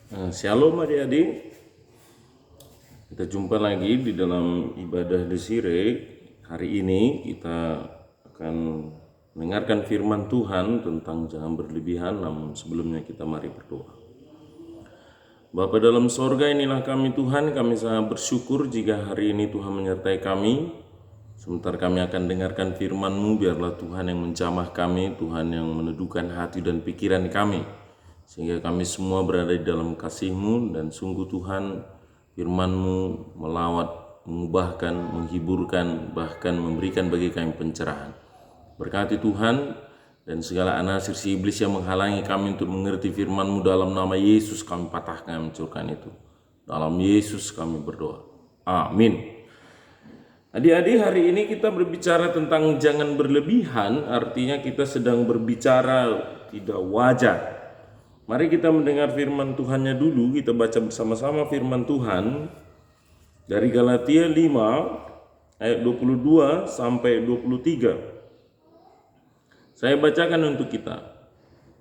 Shalom adik-adik, kita jumpa lagi di dalam ibadah Desire. Hari ini kita akan mendengarkan firman Tuhan tentang jangan berlebihan. Namun sebelumnya kita mari berdoa. Bapa dalam sorga, inilah kami Tuhan, kami sangat bersyukur jika hari ini Tuhan menyertai kami. Sebentar kami akan dengarkan firman-Mu, biarlah Tuhan yang menjamah kami, Tuhan yang meneduhkan hati dan pikiran kami, sehingga kami semua berada di dalam kasih-Mu. Dan sungguh Tuhan, firman-Mu melawat, mengubahkan, menghiburkan, bahkan memberikan bagi kami pencerahan. Berkati Tuhan, dan segala anasir si iblis yang menghalangi kami untuk mengerti firman-Mu, dalam nama Yesus kami patahkan, hancurkan itu. Dalam Yesus kami berdoa. Amin. Adik-adik, hari ini kita berbicara tentang jangan berlebihan, artinya kita sedang berbicara tidak wajar. Mari kita mendengar firman Tuhannya dulu. Kita baca bersama-sama firman Tuhan dari Galatia 5 ayat 22 sampai 23. Saya bacakan untuk kita.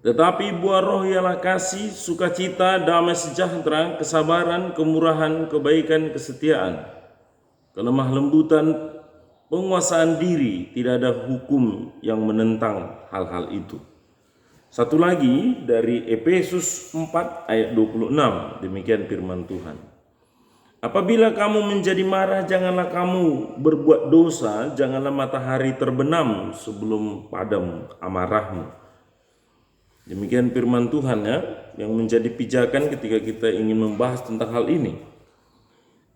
Tetapi buah roh ialah kasih, sukacita, damai sejahtera, kesabaran, kemurahan, kebaikan, kesetiaan, kelemah lembutan, penguasaan diri. Tidak ada hukum yang menentang hal-hal itu. Satu lagi dari Efesus 4 ayat 26, demikian firman Tuhan. Apabila kamu menjadi marah, janganlah kamu berbuat dosa, janganlah matahari terbenam sebelum padam amarahmu. Demikian firman Tuhan ya, yang menjadi pijakan ketika kita ingin membahas tentang hal ini.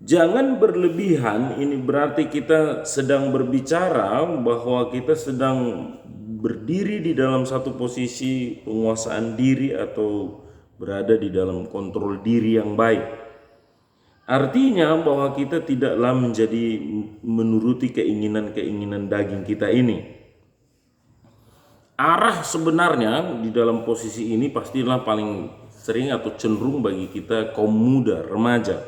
Jangan berlebihan, ini berarti kita sedang berbicara bahwa kita sedang berdiri di dalam satu posisi penguasaan diri atau berada di dalam kontrol diri yang baik. Artinya bahwa kita tidaklah menjadi menuruti keinginan-keinginan daging kita ini. Arah sebenarnya di dalam posisi ini pastilah paling sering atau cenderung bagi kita kaum muda, remaja.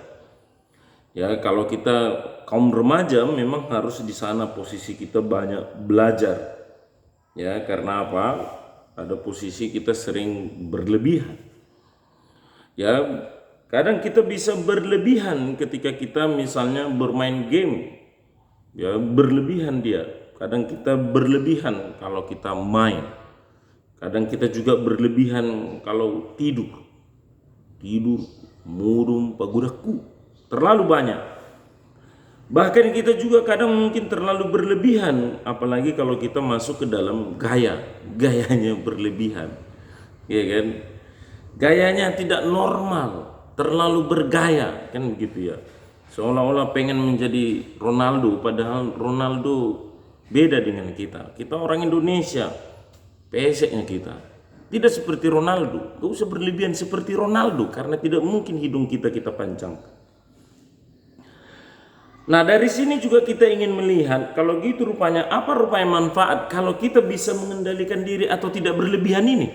Ya, kalau kita kaum remaja memang harus di sana posisi kita banyak belajar. Ya, karena apa? Pada posisi kita sering berlebihan. Ya, kadang kita bisa berlebihan ketika kita misalnya bermain game. Ya, berlebihan dia. Kadang kita berlebihan kalau kita main. Kadang kita juga berlebihan kalau tidur. Tidur murung pagudaku. Terlalu banyak. Bahkan kita juga kadang mungkin terlalu berlebihan, apalagi kalau kita masuk ke dalam gayanya berlebihan, ya kan? Gayanya tidak normal, terlalu bergaya, kan begitu ya. Seolah-olah pengen menjadi Ronaldo, padahal Ronaldo beda dengan kita. Kita orang Indonesia, peseknya kita. Tidak seperti Ronaldo, gak usah berlebihan seperti Ronaldo, karena tidak mungkin hidung kita panjang. Nah, dari sini juga kita ingin melihat kalau gitu rupanya apa rupanya manfaat kalau kita bisa mengendalikan diri atau tidak berlebihan ini.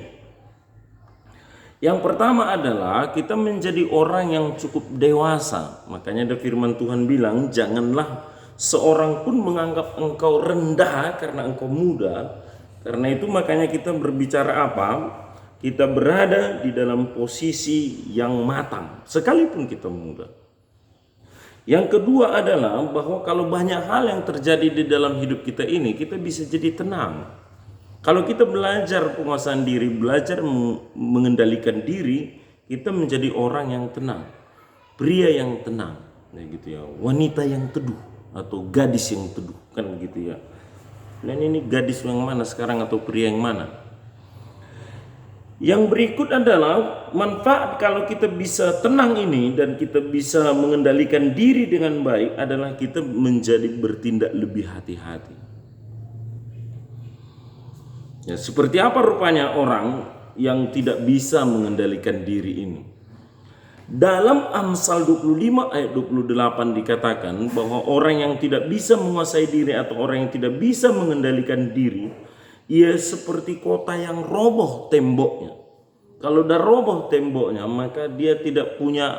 Yang pertama adalah kita menjadi orang yang cukup dewasa. Makanya ada firman Tuhan bilang, janganlah seorang pun menganggap engkau rendah karena engkau muda. Karena itu makanya kita berbicara apa? Kita berada di dalam posisi yang matang sekalipun kita muda. Yang kedua adalah bahwa kalau banyak hal yang terjadi di dalam hidup kita ini, kita bisa jadi tenang. Kalau kita belajar penguasaan diri, belajar mengendalikan diri, kita menjadi orang yang tenang, pria yang tenang, ya gitu ya, wanita yang teduh atau gadis yang teduh, kan gitu ya. Dan ini gadis yang mana sekarang atau pria yang mana? Yang berikut adalah manfaat kalau kita bisa tenang ini dan kita bisa mengendalikan diri dengan baik adalah kita menjadi bertindak lebih hati-hati. Ya, seperti apa rupanya orang yang tidak bisa mengendalikan diri ini? Dalam Amsal 25 ayat 28 dikatakan bahwa orang yang tidak bisa menguasai diri atau orang yang tidak bisa mengendalikan diri, ia seperti kota yang roboh temboknya. Kalau udah roboh temboknya, maka dia tidak punya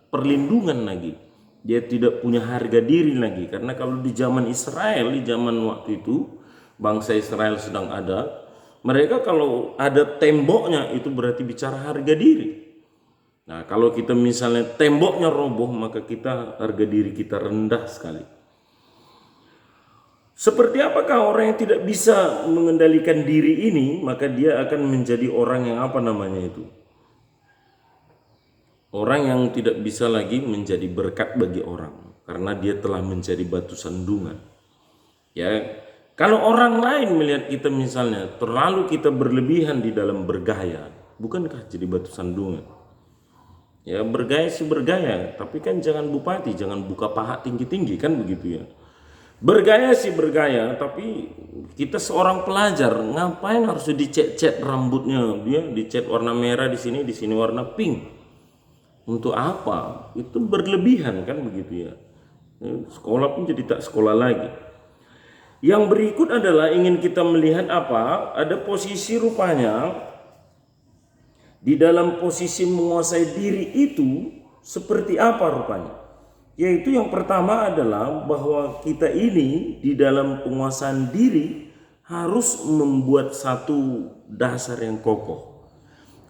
perlindungan lagi. Dia tidak punya harga diri lagi. Karena kalau di zaman Israel, di zaman waktu itu, bangsa Israel sedang ada, mereka kalau ada temboknya itu berarti bicara harga diri. Nah, kalau kita misalnya temboknya roboh, maka harga diri kita rendah sekali. Seperti apakah orang yang tidak bisa mengendalikan diri ini, maka dia akan menjadi orang yang orang yang tidak bisa lagi menjadi berkat bagi orang, karena dia telah menjadi batu sandungan. Ya, kalau orang lain melihat kita misalnya terlalu kita berlebihan di dalam bergaya, bukankah jadi batu sandungan? Ya, bergaya sih bergaya, tapi kan jangan bupati, jangan buka paha tinggi-tinggi, kan begitu ya. Bergaya sih bergaya, tapi kita seorang pelajar, ngapain harus dicet-cet rambutnya? Dia dicet warna merah di sini warna pink. Untuk apa? Itu berlebihan, kan begitu ya. Sekolah pun jadi tak sekolah lagi. Yang berikut adalah ingin kita melihat apa? Ada posisi rupanya di dalam posisi menguasai diri itu seperti apa rupanya? Yaitu yang pertama adalah bahwa kita ini di dalam penguasaan diri harus membuat satu dasar yang kokoh.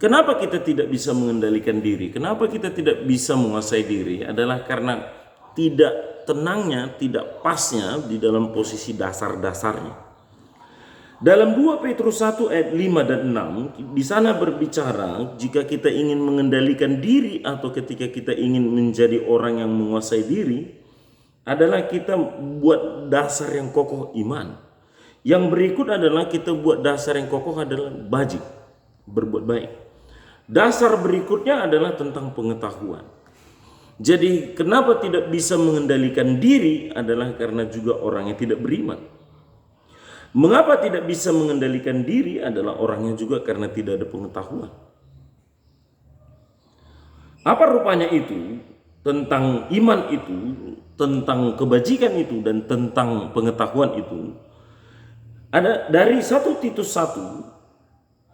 Kenapa kita tidak bisa mengendalikan diri? Kenapa kita tidak bisa menguasai diri? Adalah karena tidak tenangnya, tidak pasnya di dalam posisi dasar-dasarnya. Dalam 2 Petrus 1 ayat 5 dan 6, di sana berbicara jika kita ingin mengendalikan diri atau ketika kita ingin menjadi orang yang menguasai diri, adalah kita buat dasar yang kokoh iman. Yang berikut adalah kita buat dasar yang kokoh adalah bajik, berbuat baik. Dasar berikutnya adalah tentang pengetahuan. Jadi kenapa tidak bisa mengendalikan diri adalah karena juga orang yang tidak beriman. Mengapa tidak bisa mengendalikan diri adalah orangnya juga karena tidak ada pengetahuan. Apa rupanya itu? Tentang iman itu, tentang kebajikan itu, dan tentang pengetahuan itu. Ada dari 1 Titus 1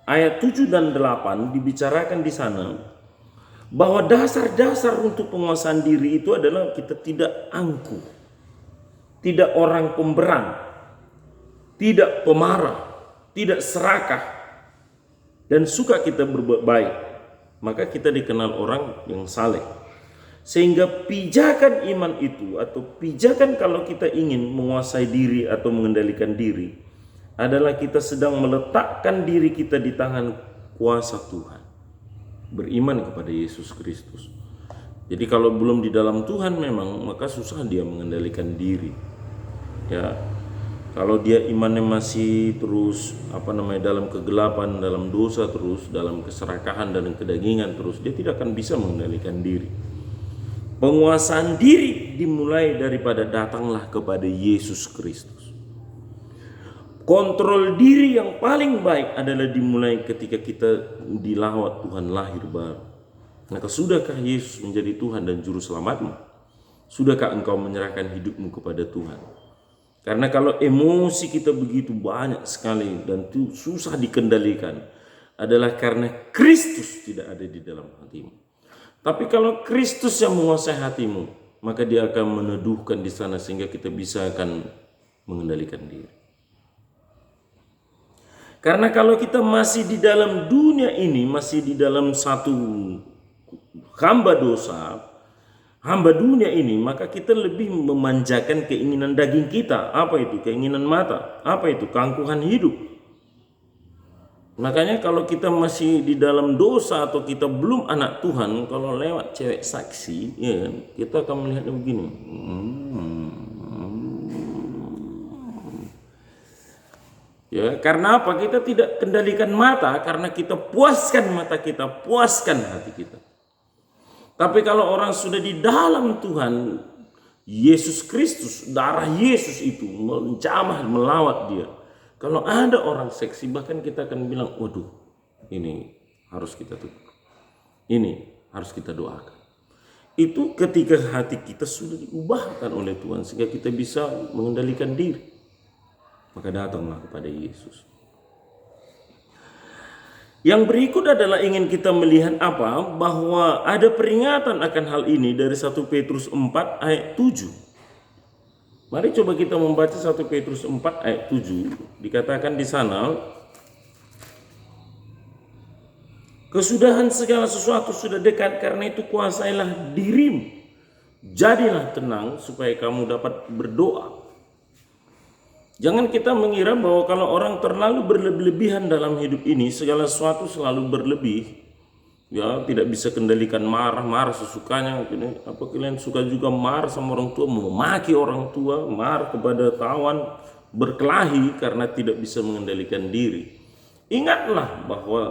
ayat 7 dan 8 dibicarakan di sana bahwa dasar-dasar untuk penguasaan diri itu adalah kita tidak angkuh, tidak orang pemberang, tidak pemarah, tidak serakah, dan suka kita berbuat baik, maka kita dikenal orang yang saleh. Sehingga pijakan iman itu atau pijakan kalau kita ingin menguasai diri atau mengendalikan diri adalah kita sedang meletakkan diri kita di tangan kuasa Tuhan, beriman kepada Yesus Kristus. Jadi kalau belum di dalam Tuhan memang maka susah dia mengendalikan diri. Ya, kalau dia imannya masih terus dalam kegelapan, dalam dosa terus, dalam keserakahan dan kedagingan terus, dia tidak akan bisa mengendalikan diri. Penguasaan diri dimulai daripada datanglah kepada Yesus Kristus. Kontrol diri yang paling baik adalah dimulai ketika kita dilawat Tuhan lahir baru. Maka sudahkah Yesus menjadi Tuhan dan Juru Selamatmu? Sudahkah engkau menyerahkan hidupmu kepada Tuhan? Karena kalau emosi kita begitu banyak sekali dan itu susah dikendalikan adalah karena Kristus tidak ada di dalam hatimu. Tapi kalau Kristus yang menguasai hatimu, maka dia akan meneduhkan di sana sehingga kita bisa akan mengendalikan diri. Karena kalau kita masih di dalam dunia ini, masih di dalam satu hamba dosa, hamba dunia ini, maka kita lebih memanjakan keinginan daging kita. Apa itu? Keinginan mata. Apa itu? Keangkuhan hidup. Makanya kalau kita masih di dalam dosa atau kita belum anak Tuhan, kalau lewat cewek saksi, ya, kita akan melihatnya begini. Ya, karena apa? Kita tidak kendalikan mata karena kita puaskan mata kita, puaskan hati kita. Tapi kalau orang sudah di dalam Tuhan, Yesus Kristus, darah Yesus itu menjamah, melawat dia. Kalau ada orang seksi, bahkan kita akan bilang, waduh, ini harus kita tutup. Ini harus kita doakan. Itu ketika hati kita sudah diubahkan oleh Tuhan, sehingga kita bisa mengendalikan diri. Maka datanglah kepada Yesus. Yang berikut adalah ingin kita melihat apa? Bahwa ada peringatan akan hal ini dari 1 Petrus 4 ayat 7. Mari coba kita membaca 1 Petrus 4 ayat 7. Dikatakan di sana, Kesudahan segala sesuatu sudah dekat, karena itu kuasailah dirimu. Jadilah tenang supaya kamu dapat berdoa. Jangan kita mengira bahwa kalau orang terlalu berlebihan dalam hidup ini, segala sesuatu selalu berlebih. Ya, tidak bisa kendalikan marah sesukanya. Apa kalian suka juga marah sama orang tua, memaki orang tua, marah kepada kawan, berkelahi karena tidak bisa mengendalikan diri. Ingatlah bahwa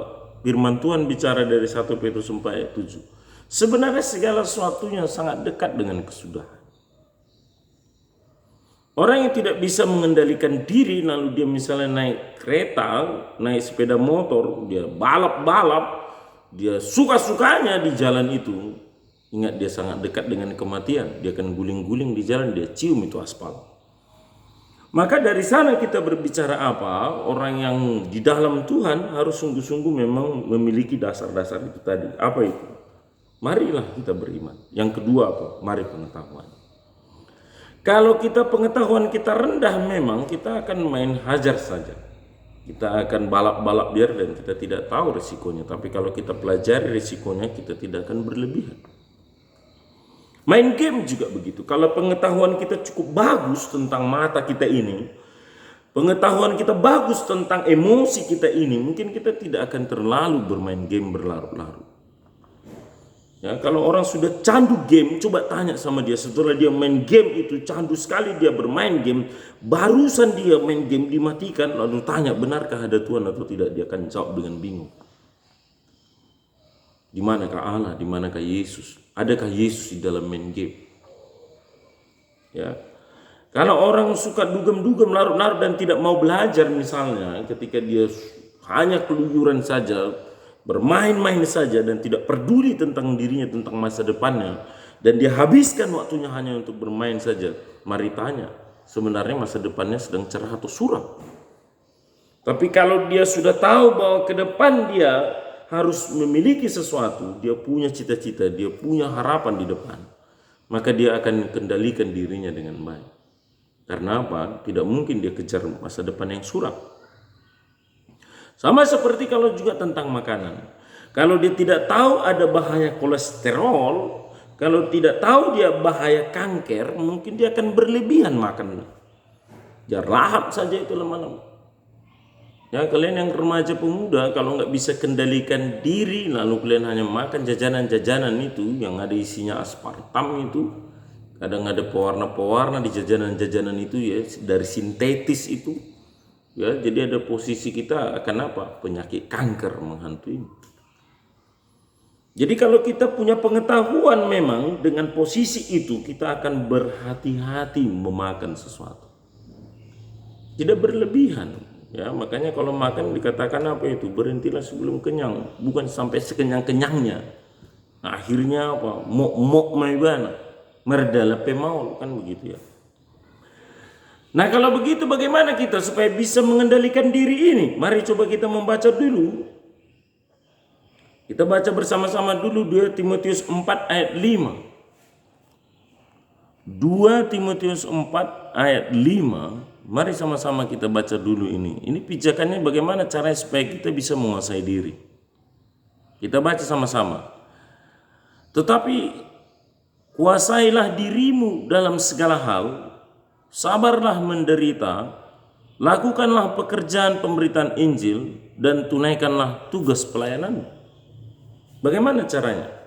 firman Tuhan bicara dari 1 Petrus 4 ayat 7. Sebenarnya segala sesuatunya sangat dekat dengan kesudahan. Orang yang tidak bisa mengendalikan diri, lalu dia misalnya naik kereta, naik sepeda motor, dia balap-balap, dia suka-sukanya di jalan itu. Ingat, dia sangat dekat dengan kematian. Dia akan guling-guling di jalan, dia cium itu aspal. Maka dari sana kita berbicara apa? Orang yang di dalam Tuhan harus sungguh-sungguh memang memiliki dasar-dasar itu tadi. Apa itu? Marilah kita beriman. Yang kedua apa? Mari pengetahuan. Kalau kita pengetahuan kita rendah, memang kita akan main hajar saja. Kita akan balap-balap biar dan kita tidak tahu risikonya. Tapi kalau kita pelajari risikonya, kita tidak akan berlebihan. Main game juga begitu. Kalau pengetahuan kita cukup bagus tentang mata kita ini, pengetahuan kita bagus tentang emosi kita ini, mungkin kita tidak akan terlalu bermain game berlarut-larut. Ya, kalau orang sudah candu game, coba tanya sama dia setelah dia main game itu candu sekali dia bermain game, barusan dia main game dimatikan, lalu tanya benarkah ada Tuhan atau tidak, dia akan jawab dengan bingung. Di manakah Allah? Di manakah Yesus? Adakah Yesus di dalam main game? Ya. Kalau orang suka dugem-dugem larut-larut dan tidak mau belajar, misalnya ketika dia hanya keluyuran saja, bermain-main saja dan tidak peduli tentang dirinya, tentang masa depannya, dan dia habiskan waktunya hanya untuk bermain saja, mari tanya, sebenarnya masa depannya sedang cerah atau suram? Tapi kalau dia sudah tahu bahwa ke depan dia harus memiliki sesuatu, dia punya cita-cita, dia punya harapan di depan, maka dia akan kendalikan dirinya dengan baik. Karena apa? Tidak mungkin dia kejar masa depan yang suram. Sama seperti kalau juga tentang makanan. Kalau dia tidak tahu ada bahaya kolesterol, kalau tidak tahu dia bahaya kanker, mungkin dia akan berlebihan makan. Ya lahap saja itu lama-lama. Ya, kalian yang remaja pemuda, kalau nggak bisa kendalikan diri, lalu kalian hanya makan jajanan-jajanan itu yang ada isinya aspartam itu, kadang ada pewarna-pewarna di jajanan-jajanan itu ya, dari sintetis itu. Ya, jadi ada posisi kita akan apa? Penyakit kanker menghantui. Jadi kalau kita punya pengetahuan memang dengan posisi itu, kita akan berhati-hati memakan sesuatu. Tidak berlebihan. Ya, makanya kalau makan dikatakan apa itu? Berhentilah sebelum kenyang, bukan sampai sekenyang-kenyangnya. Nah, akhirnya apa? Mok maibana, merdala pemaul, kan begitu ya. Nah, kalau begitu bagaimana kita supaya bisa mengendalikan diri ini? Mari coba kita membaca dulu. Kita baca bersama-sama dulu 2 Timotius 4 ayat 5. 2 Timotius 4 ayat 5. Mari sama-sama kita baca dulu ini. Ini pijakannya bagaimana caranya supaya kita bisa menguasai diri. Kita baca sama-sama. Tetapi kuasailah dirimu dalam segala hal, sabarlah menderita, lakukanlah pekerjaan pemberitaan Injil, dan tunaikanlah tugas pelayanan. Bagaimana caranya?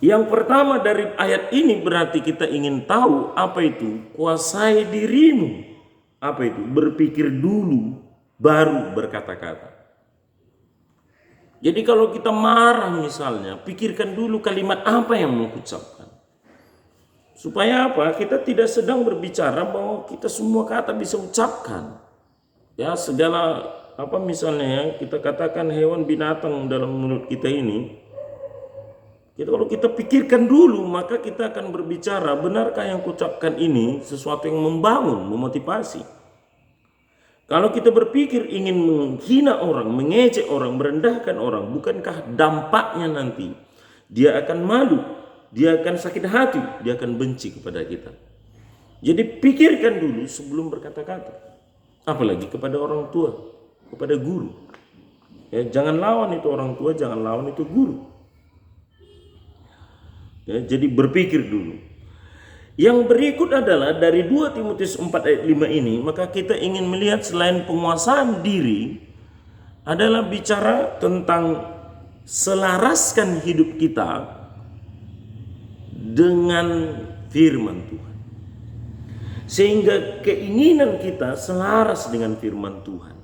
Yang pertama dari ayat ini berarti kita ingin tahu apa itu kuasai dirimu. Apa itu? Berpikir dulu baru berkata-kata. Jadi kalau kita marah misalnya, pikirkan dulu kalimat apa yang mau ucapkan. Supaya apa? Kita tidak sedang berbicara bahwa kita semua kata bisa ucapkan. Ya, segala apa misalnya ya, kita katakan hewan binatang dalam mulut kita ini. Kalau kita pikirkan dulu, maka kita akan berbicara, benarkah yang kucapkan ini sesuatu yang membangun, memotivasi. Kalau kita berpikir ingin menghina orang, mengejek orang, merendahkan orang, bukankah dampaknya nanti dia akan malu, dia akan sakit hati, dia akan benci kepada kita. Jadi pikirkan dulu sebelum berkata-kata. Apalagi kepada orang tua, kepada guru. Ya, jangan lawan itu orang tua, jangan lawan itu guru. Ya, jadi berpikir dulu. Yang berikut adalah dari 2 Timotius 4 ayat 5 ini, maka kita ingin melihat selain penguasaan diri adalah bicara tentang selaraskan hidup kita dengan firman Tuhan. Sehingga keinginan kita selaras dengan firman Tuhan.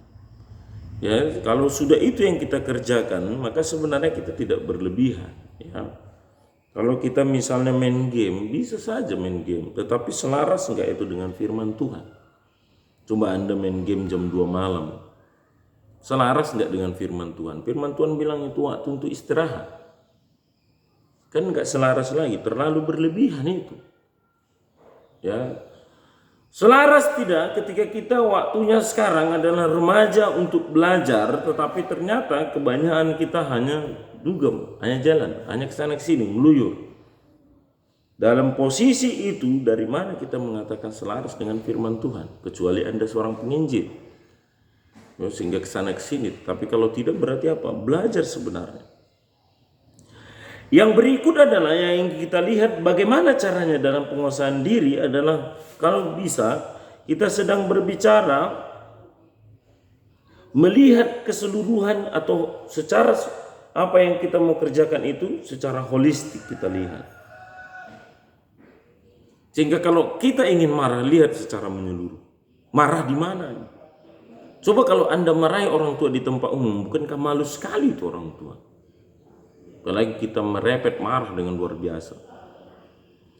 Ya, kalau sudah itu yang kita kerjakan, maka sebenarnya kita tidak berlebihan, ya. Kalau kita misalnya main game, bisa saja main game, tetapi selaras enggak itu dengan firman Tuhan? Coba Anda main game jam 2 malam, selaras enggak dengan firman Tuhan? Firman Tuhan bilang itu waktu untuk istirahat. Kan enggak selaras lagi, terlalu berlebihan itu. Ya. Selaras tidak ketika kita waktunya sekarang adalah remaja untuk belajar, tetapi ternyata kebanyakan kita hanya dugem, hanya jalan, hanya kesana kesini, meluyur. Dalam posisi itu, dari mana kita mengatakan selaras dengan firman Tuhan? Kecuali Anda seorang penginjil, sehingga kesana kesini. Tapi kalau tidak, berarti apa? Belajar sebenarnya. Yang berikut adalah yang kita lihat bagaimana caranya dalam penguasaan diri adalah kalau bisa kita sedang berbicara melihat keseluruhan atau secara apa yang kita mau kerjakan itu secara holistik kita lihat. Sehingga kalau kita ingin marah, lihat secara menyeluruh. Marah di mana? Coba kalau Anda marahi orang tua di tempat umum, bukankah malu sekali itu orang tua? Apalagi kita merepet marah dengan luar biasa.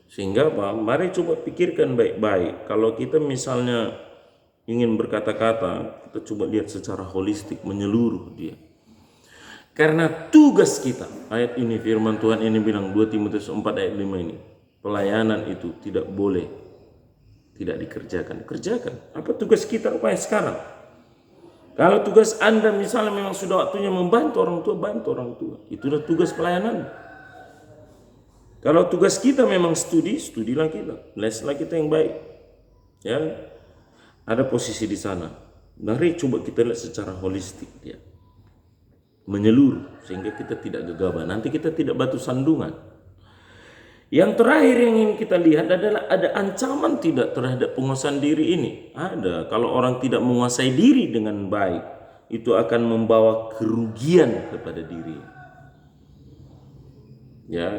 Sehingga apa? Mari coba pikirkan baik-baik. Kalau kita misalnya ingin berkata-kata, kita coba lihat secara holistik, menyeluruh dia. Karena tugas kita, ayat ini firman Tuhan ini bilang 2 Timotius 4 ayat 5 ini, pelayanan itu tidak boleh tidak dikerjakan. Kerjakan. Apa tugas kita apa yang sekarang? Kalau tugas Anda misalnya memang sudah waktunya membantu orang tua, bantu orang tua. Itulah tugas pelayanan. Kalau tugas kita memang studilah kita, leslah kita yang baik. Ya, ada posisi di sana. Mari coba kita lihat secara holistik dia, menyeluruh sehingga kita tidak gegabah. Nanti kita tidak batu sandungan. Yang terakhir yang ingin kita lihat adalah ada ancaman tidak terhadap penguasaan diri ini. Ada. Kalau orang tidak menguasai diri dengan baik, itu akan membawa kerugian kepada diri. Ya,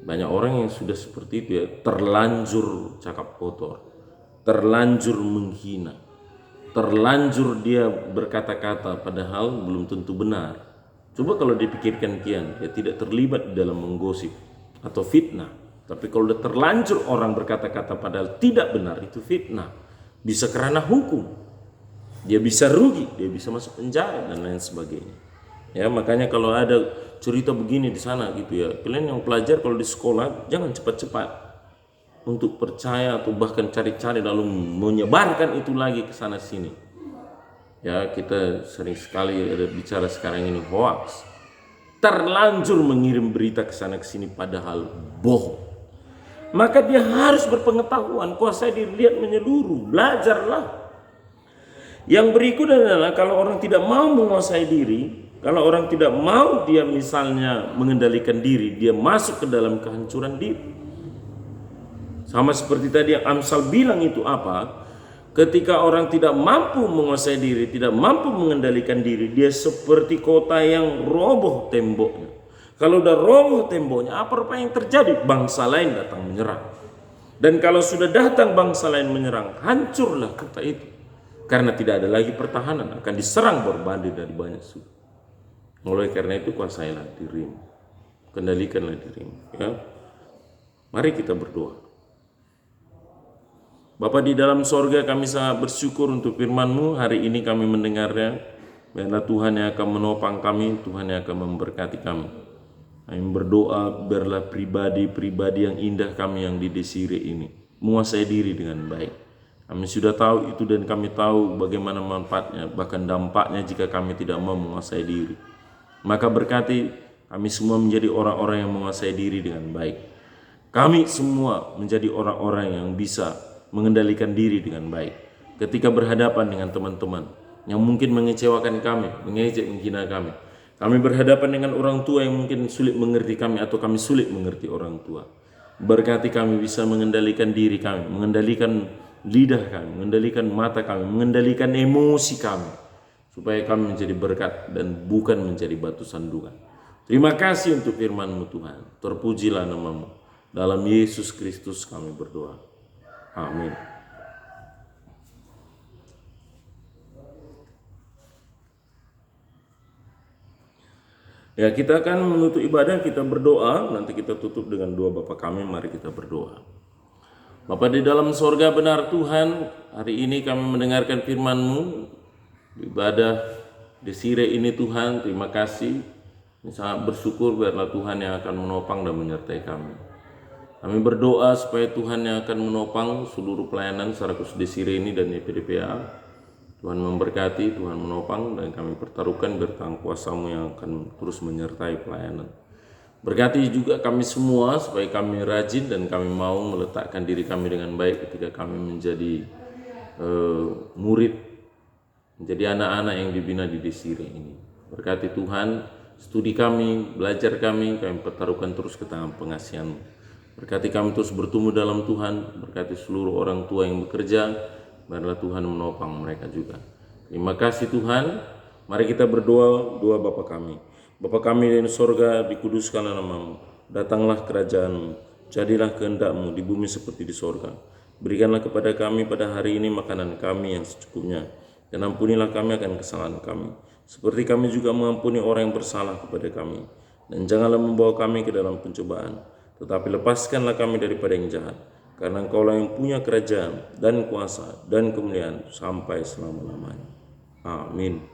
banyak orang yang sudah seperti itu ya, terlanjur cakap kotor, terlanjur menghina, terlanjur dia berkata-kata padahal belum tentu benar. Coba kalau dipikirkan kian, ya tidak terlibat dalam menggosip atau fitnah. Tapi kalau udah terlanjur orang berkata-kata padahal tidak benar, itu fitnah. Bisa kerana hukum, dia bisa rugi, dia bisa masuk penjara dan lain sebagainya. Ya, makanya kalau ada cerita begini di sana gitu ya, kalian yang pelajar kalau di sekolah jangan cepat-cepat untuk percaya atau bahkan cari-cari lalu menyebarkan itu lagi ke sana sini. Ya, kita sering sekali ada bicara sekarang ini hoax. Terlanjur mengirim berita ke sana ke sini padahal bohong. Maka dia harus berpengetahuan, kuasai diri, lihat menyeluruh, belajarlah. Yang berikut adalah kalau orang tidak mau menguasai diri, kalau orang tidak mau dia misalnya mengendalikan diri, dia masuk ke dalam kehancuran diri. Sama seperti tadi yang Amsal bilang itu apa? Ketika orang tidak mampu menguasai diri, tidak mampu mengendalikan diri, dia seperti kota yang roboh temboknya. Kalau udah roboh temboknya, apa yang terjadi? Bangsa lain datang menyerang. Dan kalau sudah datang bangsa lain menyerang, hancurlah kota itu. Karena tidak ada lagi pertahanan, akan diserang berbandir dari banyak sudut. Oleh karena itu kuasailah dirimu, kendalikanlah dirimu. Ya, mari kita berdoa. Bapa di dalam sorga, kami sangat bersyukur untuk firman-Mu. Hari ini kami mendengarnya. Biarlah Tuhan yang akan menopang kami, Tuhan yang akan memberkati kami. Kami berdoa, biarlah pribadi-pribadi yang indah kami yang di Desire ini menguasai diri dengan baik. Kami sudah tahu itu dan kami tahu bagaimana manfaatnya, bahkan dampaknya jika kami tidak mau menguasai diri. Maka berkati kami semua menjadi orang-orang yang menguasai diri dengan baik. Kami semua menjadi orang-orang yang bisa mengendalikan diri dengan baik. Ketika berhadapan dengan teman-teman, yang mungkin mengecewakan kami, mengejek, menghina kami. Kami berhadapan dengan orang tua yang mungkin sulit mengerti kami atau kami sulit mengerti orang tua. Berkati kami bisa mengendalikan diri kami, mengendalikan lidah kami, mengendalikan mata kami, mengendalikan emosi kami, supaya kami menjadi berkat dan bukan menjadi batu sandungan. Terima kasih untuk firman-Mu Tuhan. Terpujilah nama-Mu. Dalam Yesus Kristus kami berdoa. Amin. Ya, kita akan menutup ibadah, kita berdoa. Nanti kita tutup dengan doa Bapa kami. Mari kita berdoa. Bapa di dalam sorga, benar Tuhan, hari ini kami mendengarkan firman-Mu. Ibadah di Sire ini Tuhan, terima kasih. Ini sangat bersyukur biarlah Tuhan yang akan menopang dan menyertai kami. Kami berdoa supaya Tuhan yang akan menopang seluruh pelayanan secara khusus di Sire ini dan EPDPA. Tuhan memberkati, Tuhan menopang, dan kami pertaruhkan bertang kuasa-Mu yang akan terus menyertai pelayanan. Berkati juga kami semua supaya kami rajin dan kami mau meletakkan diri kami dengan baik ketika kami menjadi murid, menjadi anak-anak yang dibina di Desire ini. Berkati Tuhan, studi kami, belajar kami pertaruhkan terus ke tangan pengasihan-Mu. Berkati kami terus bertumbuh dalam Tuhan, berkati seluruh orang tua yang bekerja, biarlah Tuhan menopang mereka juga. Terima kasih Tuhan. Mari kita berdoa, doa Bapa kami. Bapa kami di sorga, dikuduskanlah nama-Mu. Datanglah kerajaan-Mu. Jadilah kehendak-Mu di bumi seperti di sorga. Berikanlah kepada kami pada hari ini makanan kami yang secukupnya. Dan ampunilah kami akan kesalahan kami, seperti kami juga mengampuni orang yang bersalah kepada kami. Dan janganlah membawa kami ke dalam pencobaan, tetapi lepaskanlah kami daripada yang jahat. Karena Engkaulah yang punya kerajaan dan kuasa dan kemuliaan sampai selama-lamanya. Amin.